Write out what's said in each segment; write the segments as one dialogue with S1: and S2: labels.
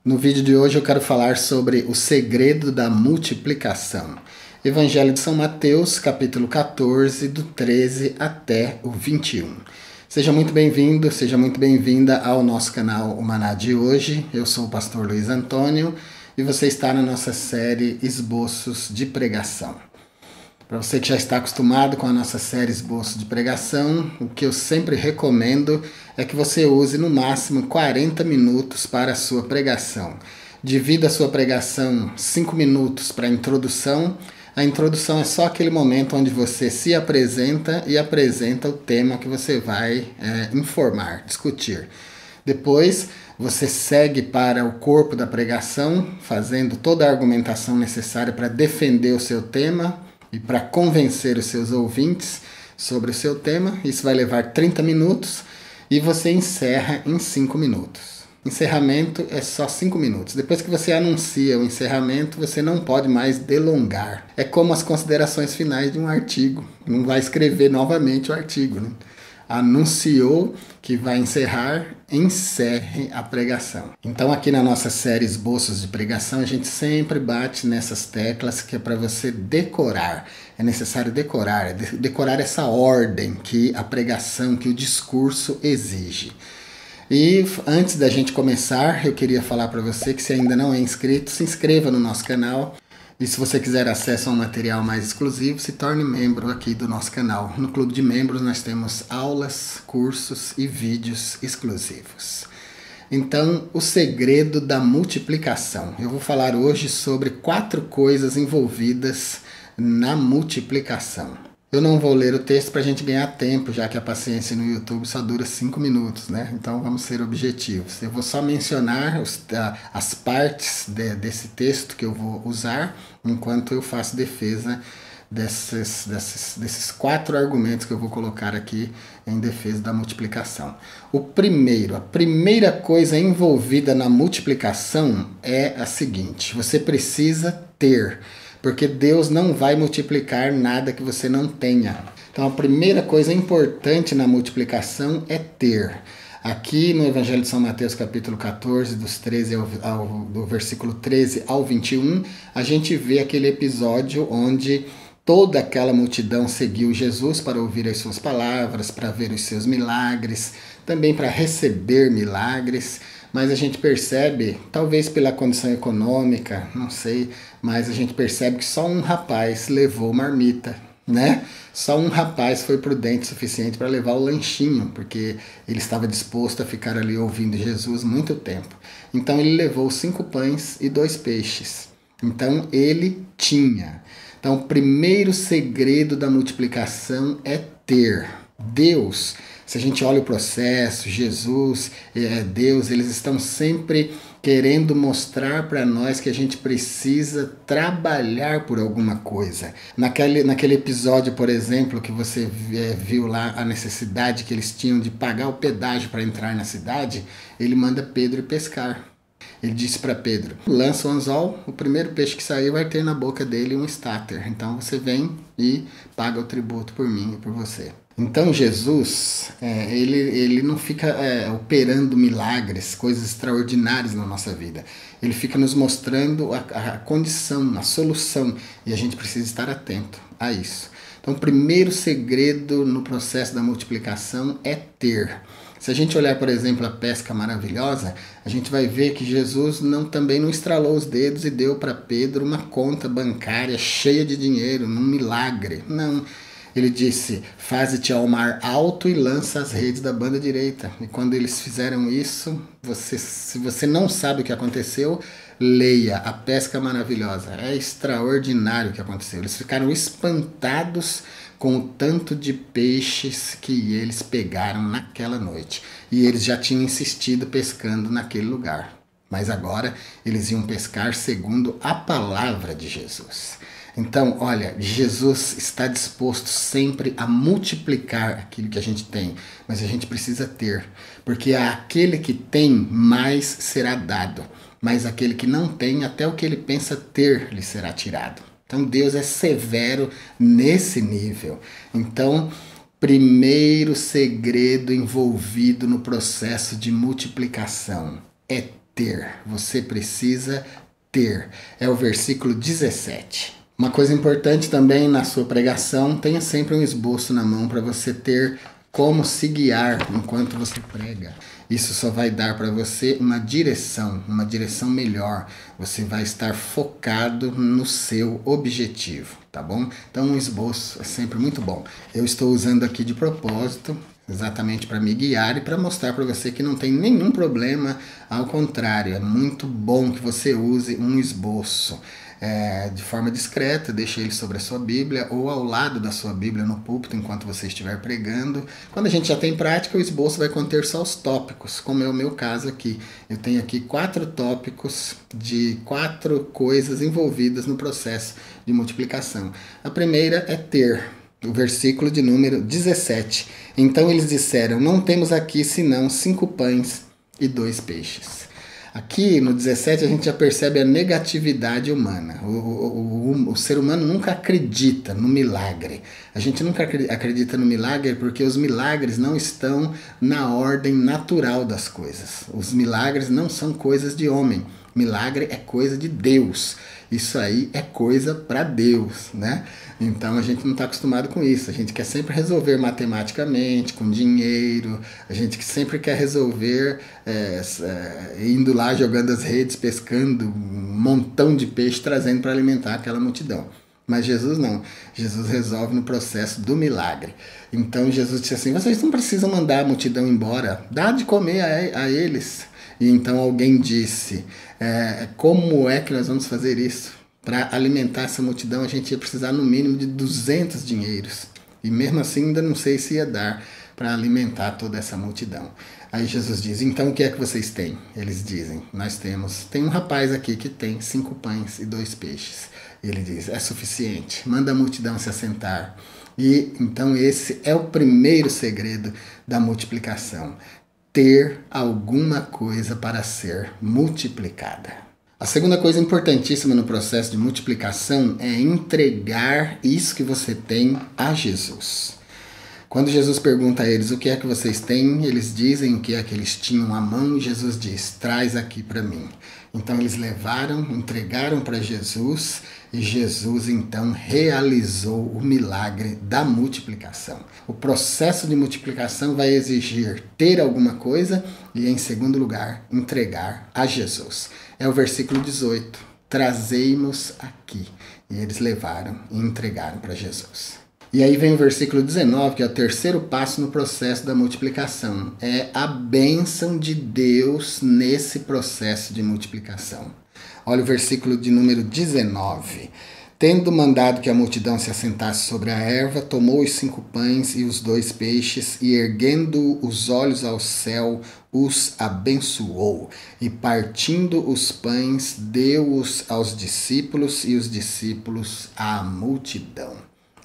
S1: No vídeo de hoje eu quero falar sobre o segredo da multiplicação. Evangelho de São Mateus, capítulo 14, do 13 até o 21. Seja muito bem-vindo, seja muito bem-vinda ao nosso canal O Maná de hoje. Eu sou o pastor Luiz Antônio e você está na nossa série Esboços de Pregação. Para você que já está acostumado com a nossa série Esboços de Pregação, o que eu sempre recomendo é que você use no máximo 40 minutos para a sua pregação. Divida a sua pregação 5 minutos para a introdução. A introdução é só aquele momento onde você se apresenta e apresenta o tema que você vai informar, discutir. Depois, você segue para o corpo da pregação, fazendo toda a argumentação necessária para defender o seu tema e para convencer os seus ouvintes sobre o seu tema. Isso vai levar 30 minutos e você encerra em 5 minutos. Encerramento é só 5 minutos. Depois que você anuncia o encerramento, você não pode mais delongar. É como as considerações finais de um artigo. Não vai escrever novamente o artigo, né? Anunciou que vai encerrar, encerre a pregação. Então aqui na nossa série Esboços de Pregação, a gente sempre bate nessas teclas que é para você decorar. É necessário decorar essa ordem que a pregação, que o discurso exige. E antes da gente começar, eu queria falar para você que se ainda não é inscrito, se inscreva no nosso canal. E se você quiser acesso a um material mais exclusivo, se torne membro aqui do nosso canal. No Clube de Membros nós temos aulas, cursos e vídeos exclusivos. Então, o segredo da multiplicação. Eu vou falar hoje sobre 4 coisas envolvidas na multiplicação. Eu não vou ler o texto para a gente ganhar tempo, já que a paciência no YouTube só dura 5 minutos, né? Então vamos ser objetivos. Eu vou só mencionar as partes desse texto que eu vou usar, enquanto eu faço defesa desses 4 argumentos que eu vou colocar aqui em defesa da multiplicação. A primeira coisa envolvida na multiplicação é a seguinte: você precisa ter. Porque Deus não vai multiplicar nada que você não tenha. Então a primeira coisa importante na multiplicação é ter. Aqui no Evangelho de São Mateus, capítulo 14, do versículo 13 ao 21, a gente vê aquele episódio onde toda aquela multidão seguiu Jesus para ouvir as suas palavras, para ver os seus milagres, também para receber milagres. Mas a gente percebe, talvez pela condição econômica, não sei, mas a gente percebe que só um rapaz levou marmita, né? Só um rapaz foi prudente o suficiente para levar o lanchinho, porque ele estava disposto a ficar ali ouvindo Jesus muito tempo. Então ele levou 5 pães e 2 peixes. Então ele tinha. Então o primeiro segredo da multiplicação é ter. Deus, se a gente olha o processo, Jesus, Deus, eles estão sempre querendo mostrar para nós que a gente precisa trabalhar por alguma coisa. Naquele episódio, por exemplo, que você viu lá a necessidade que eles tinham de pagar o pedágio para entrar na cidade, ele manda Pedro ir pescar. Ele disse para Pedro: lança o anzol, o primeiro peixe que sair vai ter na boca dele um estáter. Então você vem e paga o tributo por mim e por você. Então Jesus, ele não fica operando milagres, coisas extraordinárias na nossa vida. Ele fica nos mostrando a condição, a solução, e a gente precisa estar atento a isso. Então o primeiro segredo no processo da multiplicação é ter. Se a gente olhar, por exemplo, a pesca maravilhosa, a gente vai ver que Jesus também não estralou os dedos e deu para Pedro uma conta bancária cheia de dinheiro, num milagre. Não. Ele disse: faze-te ao mar alto e lança as redes da banda direita. E quando eles fizeram isso, se você não sabe o que aconteceu, leia A Pesca Maravilhosa. É extraordinário o que aconteceu. Eles ficaram espantados com o tanto de peixes que eles pegaram naquela noite. E eles já tinham insistido pescando naquele lugar. Mas agora eles iam pescar segundo a palavra de Jesus. Então, olha, Jesus está disposto sempre a multiplicar aquilo que a gente tem, mas a gente precisa ter, porque aquele que tem, mais será dado, mas aquele que não tem, até o que ele pensa ter lhe será tirado. Então Deus é severo nesse nível. Então, primeiro segredo envolvido no processo de multiplicação é ter. Você precisa ter. É o versículo 17. Uma coisa importante também na sua pregação, tenha sempre um esboço na mão para você ter como se guiar enquanto você prega. Isso só vai dar para você uma direção melhor. Você vai estar focado no seu objetivo, tá bom? Então um esboço é sempre muito bom. Eu estou usando aqui de propósito, exatamente para me guiar e para mostrar para você que não tem nenhum problema. Ao contrário, é muito bom que você use um esboço. De forma discreta, deixe ele sobre a sua Bíblia ou ao lado da sua Bíblia no púlpito enquanto você estiver pregando. Quando a gente já tem prática, o esboço vai conter só os tópicos, como é o meu caso aqui. Eu tenho aqui 4 tópicos de 4 coisas envolvidas no processo de multiplicação. A primeira é ter. O versículo de número 17. Então eles disseram, não temos aqui senão 5 pães e 2 peixes. Aqui no 17 a gente já percebe a negatividade humana. O ser humano nunca acredita no milagre. A gente nunca acredita no milagre porque os milagres não estão na ordem natural das coisas. Os milagres não são coisas de homem. Milagre é coisa de Deus. Isso aí é coisa para Deus, né? Então a gente não está acostumado com isso. A gente quer sempre resolver matematicamente, com dinheiro. A gente sempre quer resolver indo lá, jogando as redes, pescando um montão de peixe, trazendo para alimentar aquela multidão. Mas Jesus não. Jesus resolve no processo do milagre. Então Jesus disse assim, vocês não precisam mandar a multidão embora. Dá de comer a eles. E então alguém disse, como é que nós vamos fazer isso? Para alimentar essa multidão a gente ia precisar no mínimo de 200 dinheiros. E mesmo assim ainda não sei se ia dar para alimentar toda essa multidão. Aí Jesus diz, então o que é que vocês têm? Eles dizem, tem um rapaz aqui que tem 5 pães e 2 peixes. Ele diz, é suficiente, manda a multidão se assentar. E então esse é o primeiro segredo da multiplicação. Ter alguma coisa para ser multiplicada. A segunda coisa importantíssima no processo de multiplicação é entregar isso que você tem a Jesus. Quando Jesus pergunta a eles o que é que vocês têm, eles dizem o que é que eles tinham à mão e Jesus diz, traz aqui para mim. Então eles levaram, entregaram para Jesus e Jesus então realizou o milagre da multiplicação. O processo de multiplicação vai exigir ter alguma coisa e, em segundo lugar, entregar a Jesus. É o versículo 18, trazei-nos aqui. E eles levaram e entregaram para Jesus. E aí vem o versículo 19, que é o terceiro passo no processo da multiplicação. É a bênção de Deus nesse processo de multiplicação. Olha o versículo de número 19. Tendo mandado que a multidão se assentasse sobre a erva, tomou os 5 pães e os 2 peixes, e erguendo os olhos ao céu, os abençoou. E partindo os pães, deu-os aos discípulos, e os discípulos à multidão.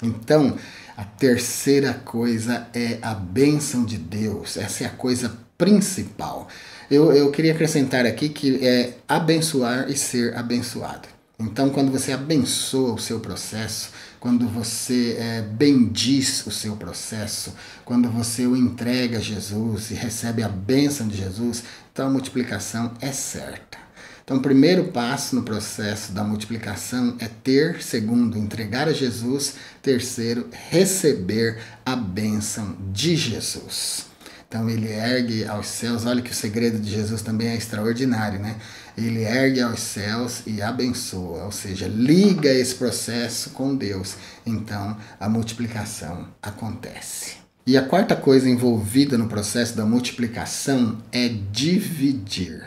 S1: Então, a terceira coisa é a bênção de Deus. Essa é a coisa principal. Eu queria acrescentar aqui que é abençoar e ser abençoado. Então, quando você abençoa o seu processo, quando você bendiz o seu processo, quando você o entrega a Jesus e recebe a bênção de Jesus, então a multiplicação é certa. Então, o primeiro passo no processo da multiplicação é ter, segundo, entregar a Jesus, terceiro, receber a bênção de Jesus. Então, ele ergue aos céus, olha que o segredo de Jesus também é extraordinário, né? Ele ergue aos céus e abençoa, ou seja, liga esse processo com Deus. Então, a multiplicação acontece. E a quarta coisa envolvida no processo da multiplicação é dividir.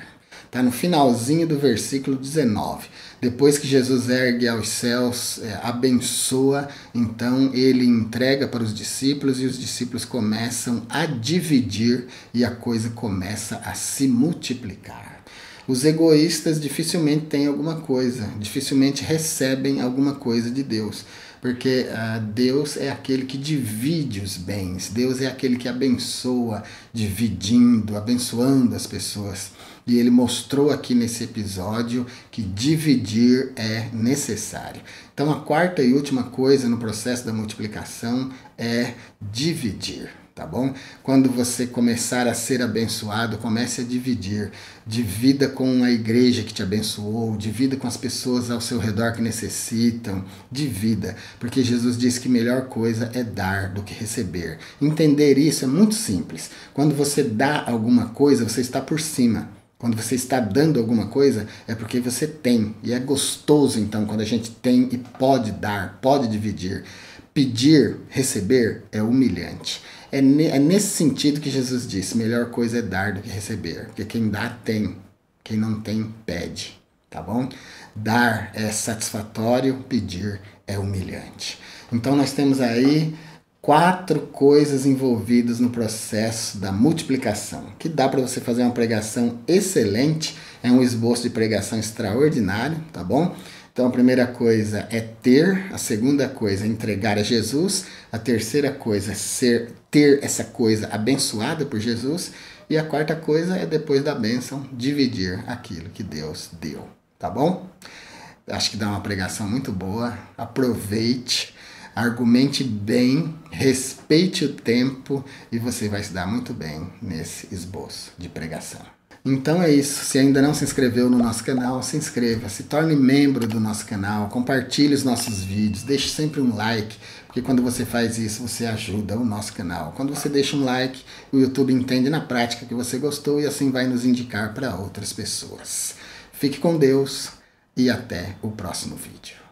S1: Está no finalzinho do versículo 19. Depois que Jesus ergue aos céus, abençoa, então ele entrega para os discípulos e os discípulos começam a dividir e a coisa começa a se multiplicar. Os egoístas dificilmente têm alguma coisa, dificilmente recebem alguma coisa de Deus. Porque Deus é aquele que divide os bens, Deus é aquele que abençoa, dividindo, abençoando as pessoas. E ele mostrou aqui nesse episódio que dividir é necessário. Então a quarta e última coisa no processo da multiplicação é dividir. tá bom? Quando você começar a ser abençoado, comece a dividir. Divida com a igreja que te abençoou, divida com as pessoas ao seu redor que necessitam, divida, porque Jesus disse que melhor coisa é dar do que receber. Entender isso é muito simples. Quando você dá alguma coisa, você está por cima. Quando você está dando alguma coisa, é porque você tem. E é gostoso, então, quando a gente tem e pode dar, pode dividir. Pedir, receber, é humilhante. É nesse sentido que Jesus disse, melhor coisa é dar do que receber. Porque quem dá, tem. Quem não tem, pede. Tá bom? Dar é satisfatório, pedir é humilhante. Então, nós temos aí 4 coisas envolvidas no processo da multiplicação, que dá para você fazer uma pregação excelente, é um esboço de pregação extraordinário, tá bom? Então a primeira coisa é ter, a segunda coisa é entregar a Jesus, a terceira coisa é ter essa coisa abençoada por Jesus, e a quarta coisa é, depois da bênção, dividir aquilo que Deus deu, tá bom? Acho que dá uma pregação muito boa, aproveite, argumente bem, respeite o tempo e você vai se dar muito bem nesse esboço de pregação. Então é isso, se ainda não se inscreveu no nosso canal, se inscreva, se torne membro do nosso canal, compartilhe os nossos vídeos, deixe sempre um like, porque quando você faz isso, você ajuda o nosso canal. Quando você deixa um like, o YouTube entende na prática que você gostou e assim vai nos indicar para outras pessoas. Fique com Deus e até o próximo vídeo.